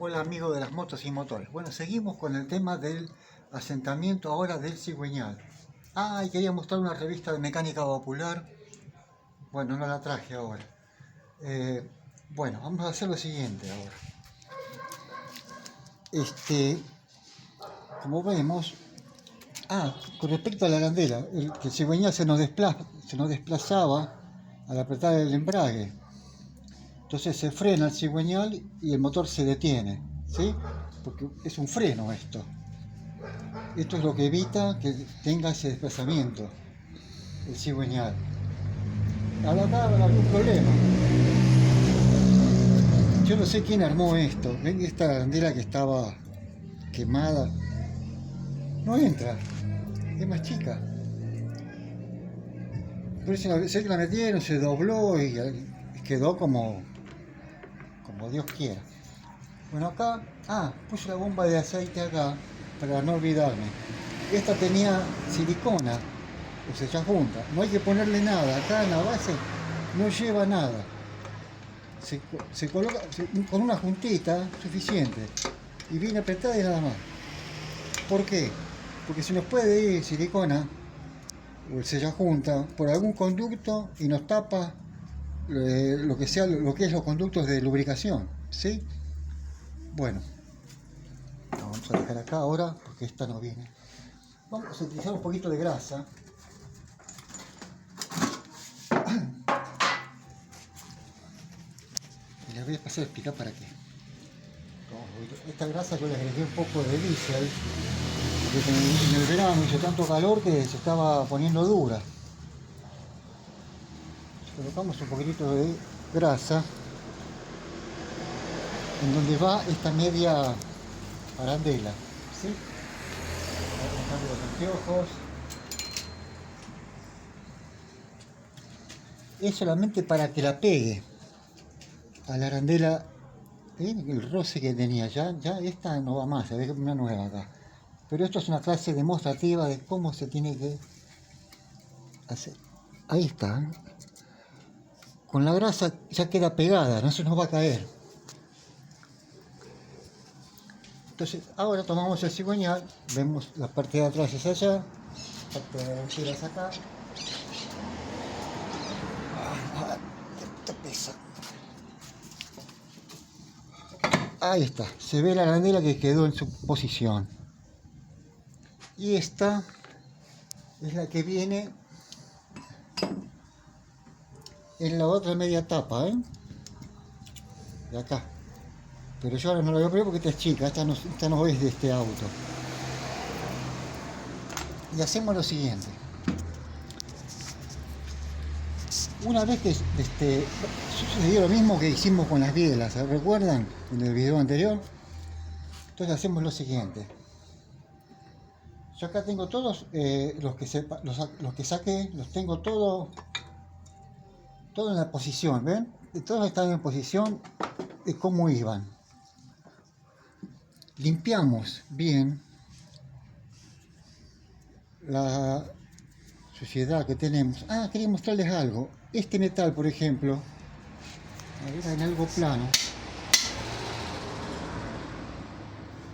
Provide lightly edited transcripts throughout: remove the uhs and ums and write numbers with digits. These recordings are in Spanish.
Hola amigos de las motos y motores. Bueno, seguimos con el tema del asentamiento ahora del cigüeñal. Y quería mostrar una revista de mecánica popular. Bueno, no la traje ahora. Bueno, vamos a hacer lo siguiente ahora. Como vemos, con respecto a la arandela, que el cigüeñal se nos desplazaba al apretar el embrague. Entonces se frena el cigüeñal y el motor se detiene, ¿sí? Porque es un freno esto. Esto es lo que evita que tenga ese desplazamiento el cigüeñal. Ahora acá habrá algún problema. Yo no sé quién armó esto. ¿Ven esta arandela que estaba quemada? No entra. Es más chica. Pero sé que la metieron, se dobló y quedó como Dios quiera. Bueno, acá, puse la bomba de aceite acá para no olvidarme. Esta tenía silicona, o sea, ya junta. No hay que ponerle nada. Acá en la base no lleva nada. Se coloca con una juntita suficiente. Y viene apretada y nada más. ¿Por qué? Porque se nos puede ir silicona o el sella junta por algún conducto y nos tapa lo que es los conductos de lubricación, ¿sí? Bueno, lo vamos a dejar acá ahora porque esta no viene. Vamos a utilizar un poquito de grasa. Y les voy a pasar a explicar para qué. Esta grasa yo le agregué un poco de diésel, porque en el verano hizo tanto calor que se estaba poniendo dura. Colocamos un poquitito de grasa en donde va esta media arandela, ¿sí? Cambio los anteojos. Es solamente para que la pegue a la arandela. ¿Ven el roce que tenía? Ya esta no va más, se ve una nueva acá. Pero esto es una clase demostrativa de cómo se tiene que hacer. Ahí está. Con la grasa ya queda pegada, no se nos va a caer. Entonces, ahora tomamos el cigüeñal, vemos la parte de atrás es allá, la parte de delantera es acá. Esto pesa. Ahí está, se ve la arandela que quedó en su posición. Y esta es la que viene en la otra media tapa, de acá. Pero yo ahora no la voy a poner porque esta es chica, esta no es de este auto. Y hacemos lo siguiente. Una vez que sucedió lo mismo que hicimos con las bielas, ¿se recuerdan? En el video anterior. Entonces hacemos lo siguiente. Yo acá tengo todos los que saqué, los tengo todo en la posición, ¿ven? Todos están en posición de cómo iban. Limpiamos bien la suciedad que tenemos. Quería mostrarles algo. Este metal, por ejemplo, a ver, en algo plano,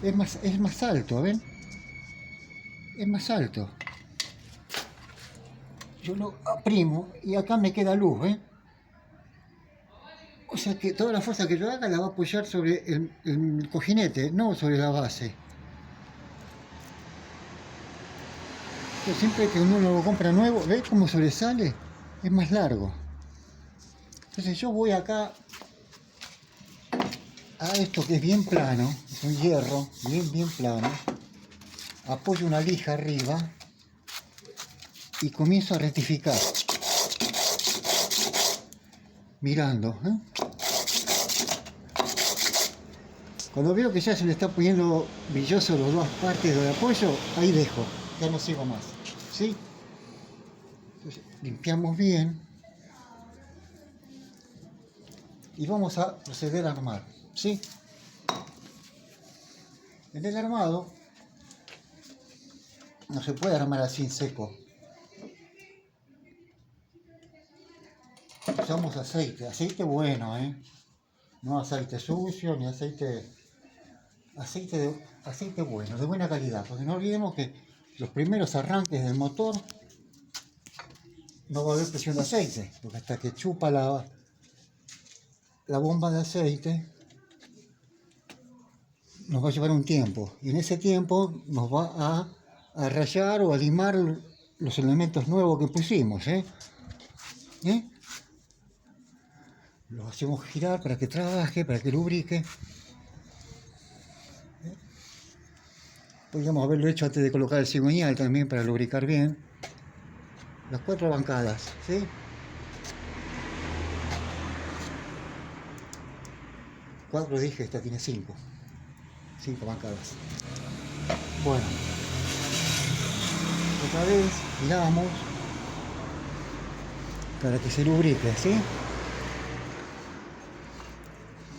es más alto, ¿ven? Es más alto. Yo lo aprimo y acá me queda luz, ¿ven? O sea que toda la fuerza que yo haga la va a apoyar sobre el cojinete, no sobre la base. Pero siempre que uno lo compra nuevo, ¿ves cómo sobresale? Es más largo. Entonces yo voy acá a esto que es bien plano, es un hierro bien plano, apoyo una lija arriba y comienzo a rectificar, mirando. Cuando veo que ya se le está poniendo brilloso las dos partes del apoyo, ahí dejo, ya no sigo más, ¿sí? Entonces, limpiamos bien y vamos a proceder a armar, ¿sí? En el armado no se puede armar así en seco. Usamos aceite bueno, no aceite sucio ni aceite aceite bueno, de buena calidad, porque no olvidemos que los primeros arranques del motor no va a haber presión de aceite, porque hasta que chupa la bomba de aceite nos va a llevar un tiempo, y en ese tiempo nos va a rayar o a limar los elementos nuevos que pusimos. ¿Eh? Lo hacemos girar para que trabaje, para que lubrique. Podríamos haberlo hecho antes de colocar el cigüeñal también para lubricar bien. Las 4 bancadas, ¿sí? 4 dije, esta tiene 5. 5 bancadas. Bueno, otra vez giramos para que se lubrique, ¿sí?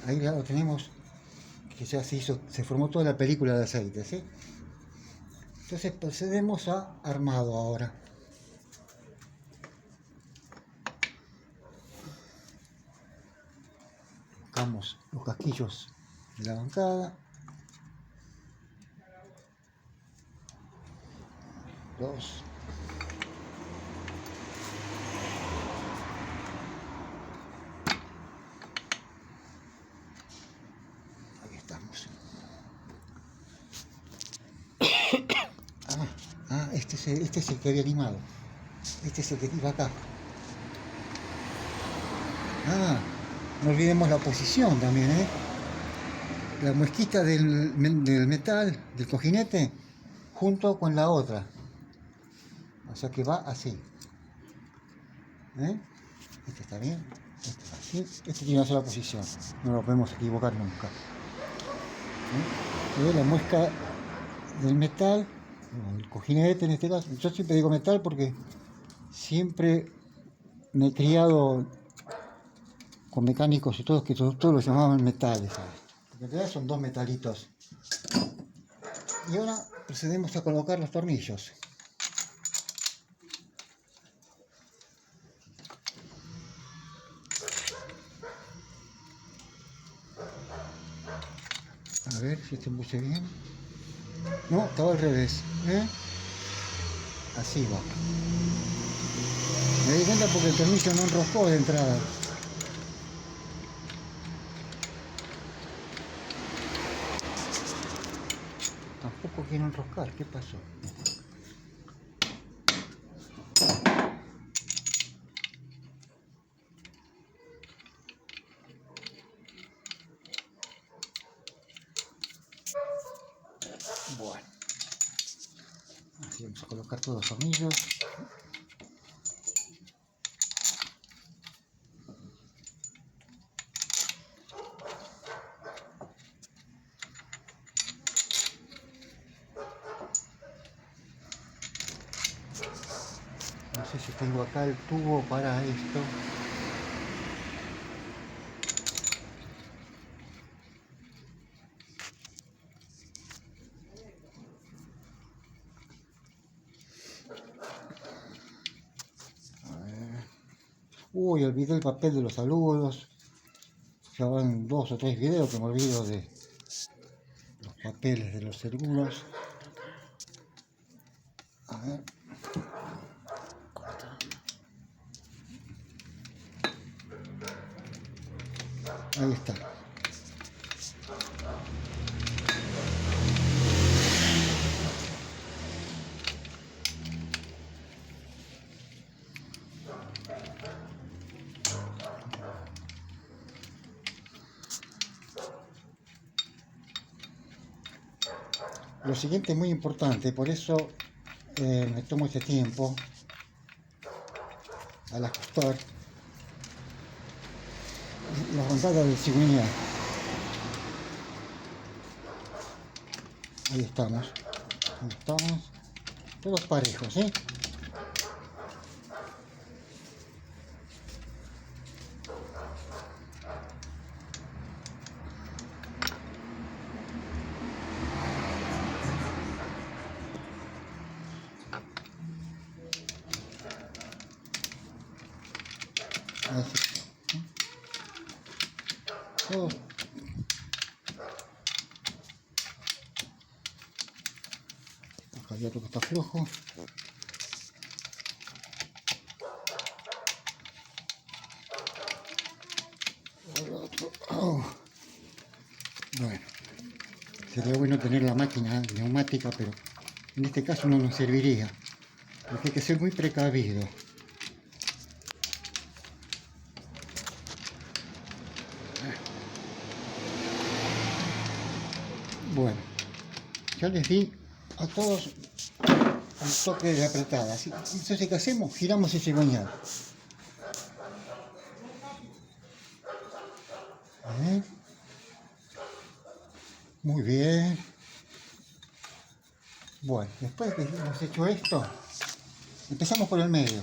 Ahí ya lo tenemos, que ya se formó toda la película de aceite, ¿sí? Entonces procedemos a armado ahora. Buscamos los casquillos de la bancada. 2. Ahí estamos. Este es el que había limado. Este es el que iba acá. No olvidemos la posición también, ¿eh? La muesquita del metal, del cojinete, junto con la otra. O sea que va así. Este está bien, este va así. Este tiene una sola posición. No lo podemos equivocar nunca. La muesca del metal, el cojinete en este caso. Yo siempre digo metal porque siempre me he criado con mecánicos y todos que todos lo llamaban metales, ¿sabes? Porque en realidad son 2 metalitos. Y ahora procedemos a colocar los tornillos. A ver si se puse bien. No, estaba al revés. Así va. Me di cuenta porque el tornillo no enroscó de entrada. Tampoco quiero enroscar, ¿qué pasó? Bueno, así vamos a colocar todos los tornillos. No sé si tengo acá el tubo para esto. Uy, olvidé el papel de los saludos. Ya van 2 o 3 videos que me olvido de los papeles de los seguros. A ver. Ahí está. Lo siguiente es muy importante, por eso me tomo este tiempo al ajustar las bancadas de cigüeñal. Ahí estamos, todos parejos, ¿sí? Así. Todos Acá hay otro que está flojo. El otro. Oh. Bueno, sería bueno tener la máquina neumática, pero en este caso no nos serviría, porque hay que ser muy precavido. Bueno, ya les di a todos un toque de apretada. Entonces, ¿qué hacemos? Giramos ese cigüeñal. Muy bien. Bueno, después de que hemos hecho esto, empezamos por el medio.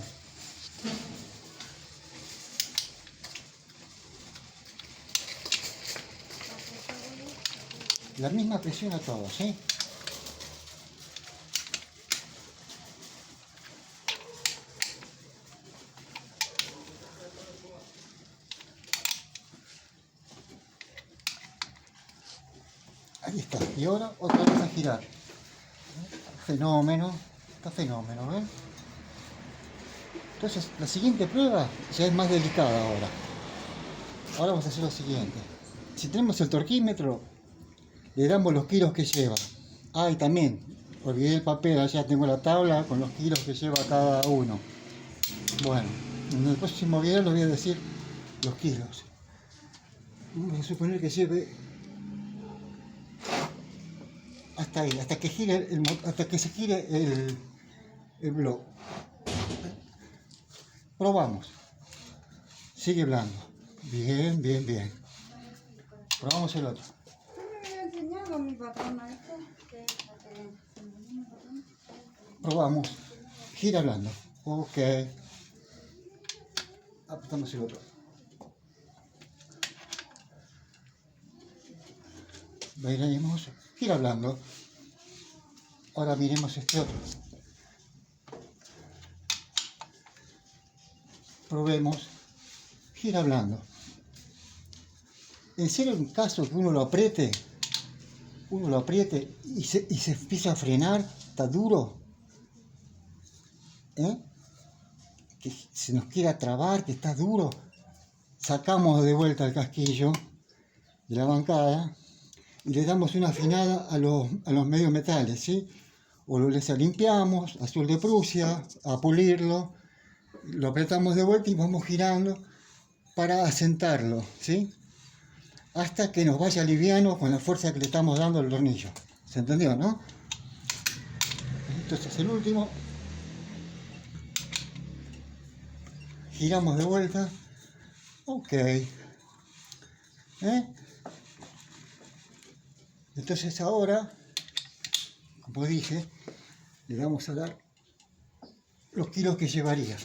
La misma presión a todos, ¿sí? Ahí está. Y ahora otra vez a girar. Fenómeno. Está fenómeno, ¿ven? Entonces, la siguiente prueba ya es más delicada ahora. Ahora vamos a hacer lo siguiente. Si tenemos el torquímetro, le damos los kilos que lleva. Ah, y también, olvidé el papel, allá tengo la tabla con los kilos que lleva cada uno. Bueno, en el próximo video les voy a decir los kilos. Vamos a suponer que lleve hasta ahí, hasta que se gire el blog. Probamos. Sigue blando. Bien, bien, bien. Probamos el otro. Mi patrona, Probamos. Gira blando. Ok. Apretamos el otro. Veremos. Gira blando. Ahora miremos este otro. Probemos. Gira blando. En serio, en caso que uno lo apriete y se empieza a frenar, está duro, que se nos quiera trabar, que está duro, sacamos de vuelta el casquillo de la bancada y le damos una afinada a los medios metales, ¿sí? O lo limpiamos, azul de Prusia, a pulirlo, lo apretamos de vuelta y vamos girando para asentarlo, ¿sí? Hasta que nos vaya liviano con la fuerza que le estamos dando al tornillo. ¿Se entendió, no? Entonces el último. Giramos de vuelta. Ok. Entonces ahora, como dije, le vamos a dar los kilos que llevaría.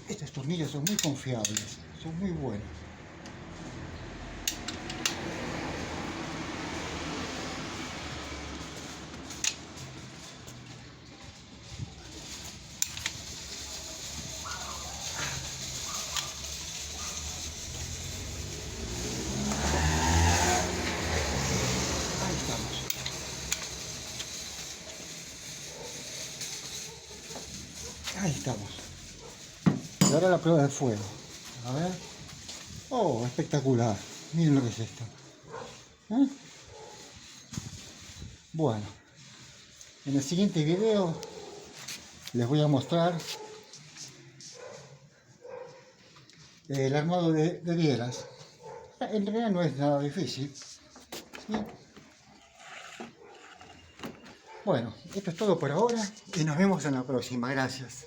Estos tornillos son muy confiables, son muy buenos. Ahí estamos. Ahí estamos. Y ahora la prueba de fuego. A ver. Oh, espectacular. Miren lo que es esto. Bueno, en el siguiente video les voy a mostrar el armado de bielas. En realidad no es nada difícil, ¿sí? Bueno, esto es todo por ahora y nos vemos en la próxima. Gracias.